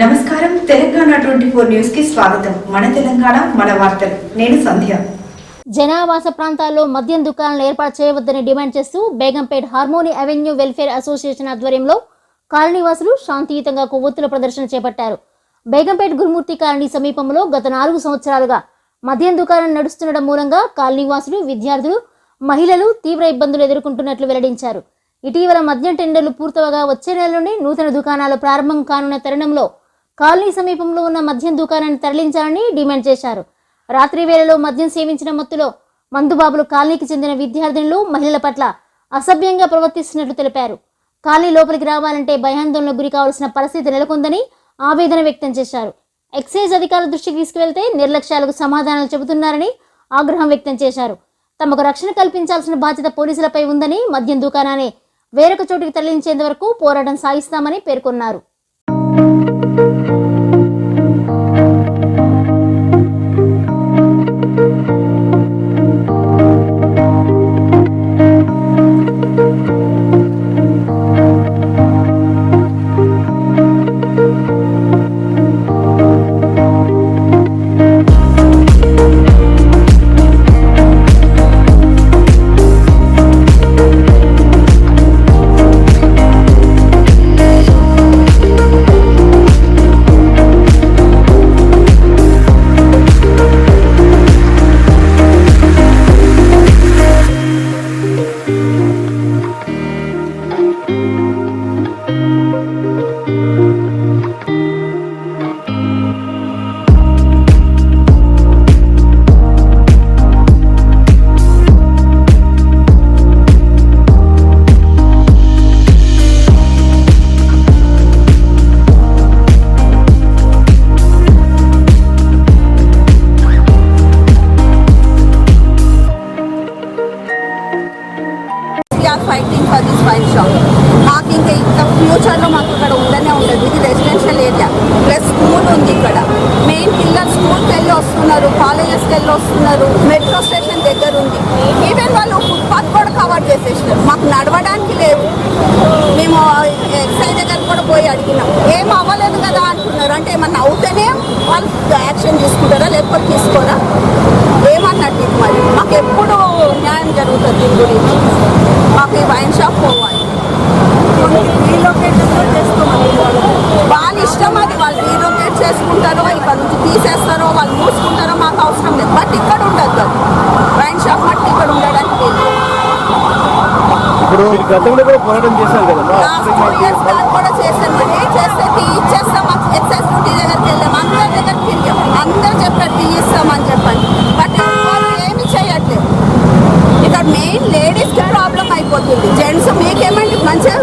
నమస్కారం తెలంగాణ 24 న్యూస్ కి స్వాగతం. మన తెలంగాణ మన వార్తలు. నేను సంధ్య. జనావాస ప్రాంతాల్లో మద్యం దుకాణాలు ఏర్పాటు చేయవద్దని డిమాండ్ చేస్తూ Begumpet harmony avenue welfare association ఆధ్వర్యంలో కాలనీవాసులు శాంతియుతంగా కొవ్వొత్తుల ప్రదర్శన చేపట్టారు. బేగంపేట్ గురుమూర్తి కాలనీ సమీపంలో గత 4 సంవత్సరాలుగా మద్యం దుకాణం నడుస్తుండడం మూలంగా కాలనీవాసులు, విద్యార్థులు, మహిళలు తీవ్ర ఇబ్బందులు ఎదుర్కొంటున్నట్లు వెల్లడించారు. ఇటీవల మద్యం టెండర్లు పూర్తవగా వచ్చే నెల నుండి నూతన దుకాణాలు ప్రారంభం కానున్న తరుణంలో కాలనీ సమీపంలో ఉన్న మద్యం దుకాణాన్ని తరలించాలని డిమాండ్ చేశారు. రాత్రి వేళలో మద్యం సేవించిన మత్తులో మందుబాబులు కాలనీకి చెందిన విద్యార్థినులు, మహిళల పట్ల అసభ్యంగా ప్రవర్తిస్తున్నట్లు తెలిపారు. కాలనీ లోపలికి రావాలంటే భయాందోళనకు గురి కావాల్సిన పరిస్థితి నెలకొందని ఆవేదన వ్యక్తం చేశారు. ఎక్సైజ్ అధికారుల దృష్టికి తీసుకువెళ్తే నిర్లక్ష్యాలకు సమాధానాలు చెబుతున్నారని ఆగ్రహం వ్యక్తం చేశారు. తమకు రక్షణ కల్పించాల్సిన బాధ్యత పోలీసులపై ఉందని, మద్యం దుకాణాన్ని వేరొక చోటికి తరలించేంత వరకు పోరాటం సాగిస్తామని పేర్కొన్నారు. Fighting for this wine shop. మాకు ఇంకా ఫ్యూచర్లో మాకు ఇక్కడ ఉండనే ఉండదు. ఇది రెసిడెన్షియల్ ఏరియా ప్లస్ స్కూల్ ఉంది. ఇక్కడ మెయిన్ పిల్లలు స్కూల్కి వెళ్ళి వస్తున్నారు, కాలేజెస్కి వెళ్ళి వస్తున్నారు. మెట్రో స్టేషన్ దగ్గర ఉంది. ఈవెన్ వాళ్ళు ఫుట్పాత్ కూడా కవర్ చేసేసినారు. మాకు నడవడానికి లేవు. మేము ఎక్సైజ్ దగ్గర కూడా పోయి అడిగినాం, ఏం అవ్వలేదు కదా అంటున్నారు. అంటే ఏమన్నా అవుతేనే వాళ్ళు యాక్షన్ తీసుకుంటారా, లేకపోతే తీసుకోరా ఏమన్నట్టు. మరి మాకు ఎప్పుడు న్యాయం జరుగుతుంది దీని గురించి. మాకు ఈ వైన్ షాప్ పోవాలి. రీలొకేషన్ చేసుకోమని వాళ్ళ ఇష్టం. అది వాళ్ళు రీలొకేట్ చేసుకుంటారో, ఇక్కడ నుంచి తీసేస్తారో, వాళ్ళు మూసుకుంటారో మాకు అవసరం లేదు. బట్ ఇక్కడ ఉండద్దు వైన్ షాప్. బట్ ఇక్కడ ఉండడానికి లేదు. ఇప్పుడు గతంలో కూడా పోరాటం చేశారు కదా, లాస్ట్ 2 years బ్యాక్ కూడా చేసామండి. చేస్తే ఇచ్చేస్తాం. ఎక్సైజ్ డ్యూటీ దగ్గరికి వెళ్ళాం, అందరి దగ్గర తిరిగాం. అందరూ చెప్పారు తీయిస్తామని చెప్పండి. బట్ వాళ్ళు ఏమి చేయట్లేదు. ఇక్కడ మెయిన్ లేడీస్కి ప్రాబ్లం అయిపోతుంది. జెంట్స్ మీకేమంటే మంచిగా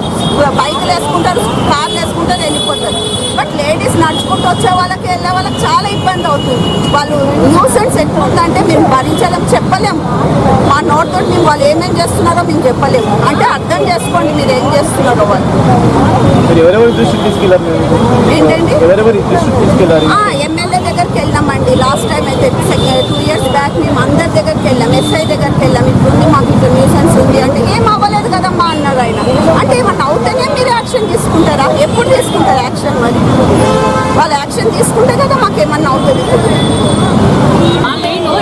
బైక్లు వేసుకుంటారు, కార్లు వేసుకుంటారు, వెళ్ళిపోతారు. బట్ లేడీస్ నడుచుకుంటూ వచ్చే వాళ్ళకి, వెళ్ళే వాళ్ళకి చాలా ఇబ్బంది అవుతుంది. వాళ్ళు న్యూసెన్స్ ఎట్లా ఉందంటే మేము భరించలేము, చెప్పలేము. మా నోట్ తోటి మేము వాళ్ళు ఏమేమి చేస్తున్నారో మేము చెప్పలేము. అంటే అర్థం చేసుకోండి మీరు ఏం చేస్తున్నారో వాళ్ళు. ఏంటండి ఎమ్మెల్యే దగ్గరికి వెళ్ళామండి. లాస్ట్ టైం అయితే 2 years బ్యాక్ మేము అందరి దగ్గరికి వెళ్ళాం, ఎస్ఐ దగ్గరికి వెళ్ళాం. ఇట్లుంది మాకు ఇట్లా న్యూసెన్స్ ఉంది అంటే ఏం అవ్వలేదు కదమ్మా అన్నారు ఆయన. అంటే ఏమన్నా అవుతేనే మీరు యాక్షన్ తీసుకుంటారా? ఎప్పుడు తీసుకుంటారు యాక్షన్? మరి వాళ్ళు యాక్షన్ తీసుకుంటే కదా మాకు ఏమన్నా అవుతుంది.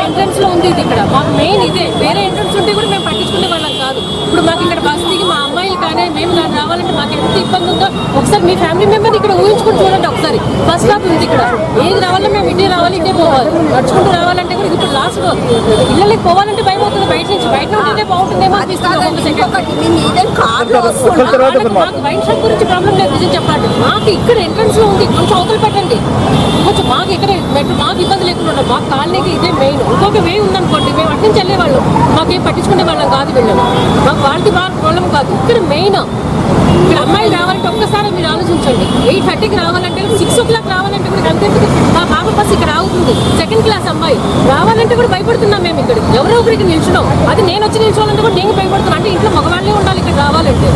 ఎంట్రన్స్ లో ఉంది ఇది. ఇక్కడ మాకు మెయిన్ ఇదే. వేరే ఎంట్రన్స్ ఉంటే కూడా మేము పట్టించుకునే వాళ్ళం కాదు. ఇప్పుడు మాకు ఇక్కడ బస్ దిగి మా అమ్మాయిలు కానీ మేము రావాలంటే మాకు ఎంత ఇబ్బంది ఉందో ఒకసారి మీ ఫ్యామిలీ మెంబర్ ఇక్కడ ఊహించుకుని చూడండి. ఒకసారి బస్ స్టాప్ ఉంది ఇక్కడ. ఏది రావాలో మేము ఇటే రావాలి, ఇటే పోవాలి. నడుచుకుంటూ రావాలంటే కూడా ఇప్పుడు లాస్ట్ పిల్లలకి పోవాలంటే భయం అవుతుంది. బయట ఉంటేనే బాగుంటుందేమో అనిపిస్తుంది. మాకు వైన్ షాప్ గురించి ప్రాబ్లం లేదు, నిజం చెప్పండి. మాకు ఇక్కడ ఎంట్రన్స్ లో ఉంది, కొంచెం అవతల పెట్టండి. కొంచెం మాకు ఇక్కడ మాకు ఇబ్బంది లేకుండా ఉండదు. మాకు కాలనీకి ఇదే మెయిన్. ఇంకొక వే ఉందనుకోండి, మేము అటు నుంచి వెళ్ళేవాళ్ళం, మాకేం పట్టించుకునే వాళ్ళం కాదు. వెళ్ళాము మాకు వాళ్ళకి ప్రాబ్లం కాదు. ఇక్కడ మెయిన్ ఇక్కడ అమ్మాయిలు రావాలంటే ఒక్కసారి మీరు ఆలోచించండి. 8:30కి రావాలంటే 6 o'clock రావాలంటే కూడా అంతేందుకు మా పాప బస్ ఇక్కడ ఆగుతుంది. 2nd class అమ్మాయి రావాలంటే కూడా భయపడుతున్నాం మేము. ఇక్కడ ఎవరో ఒకరికి నిల్చున్నాం. అది నేను వచ్చి నిల్చోవాలంటే కూడా నేను భయపడుతున్నాను. అంటే ఇంట్లో మగవాళ్ళే ఉండాలి ఇక్కడ రావాలంటే.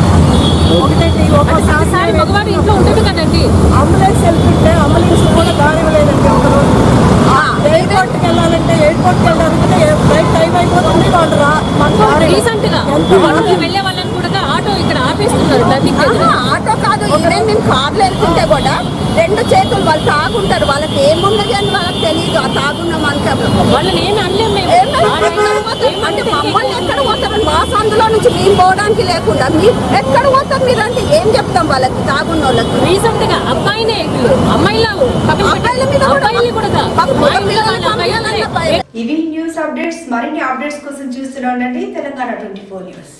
ఒకసారి మగవాడు ఇంట్లో ఉంటుంది కదండి. అంబులెన్స్ వెళ్తుంటే అంబులెన్స్ కూడా దారి లేదండి. ఎయిర్పోర్ట్కి వెళ్ళాలంటే ఎయిర్పోర్ట్కి వెళ్ళాలంటే ఫ్లైట్ టైం అయిపోతుంది. వాళ్ళు రీసెంట్ గా వెళ్ళే వాళ్ళని కూడా ఆటో ఇక్కడ ఆపేస్తున్నారు. ఆటో కాదు, ఈవెన్ మేము కార్లో వెళ్తుంటే కూడా రెండు చేతులు వాళ్ళు తాగుంటారు, వాళ్ళకి ఏమున్నది అని వాళ్ళకి తెలియదు. ఆ తాగున్న మంచంలో వాళ్ళని ఏమి అనలేము మేము. అంటే మమ్మల్ని ఎక్కడ పోతాం? మా సందులో నుంచి మేము పోవడానికి లేకుండా మీరు ఎక్కడ పోతాం మీరు అంటే ఏం చెప్తాం వాళ్ళకి? తాగున్న వాళ్ళకి రీసెంట్ గా అబ్బాయినే అమ్మాయిల అబ్బాయిల మీద కూడా ఇవి న్యూస్ అప్డేట్స్. మరిన్ని అప్డేట్స్ కోసం చూస్తూనే ఉండండి తెలంగాణ 24 న్యూస్.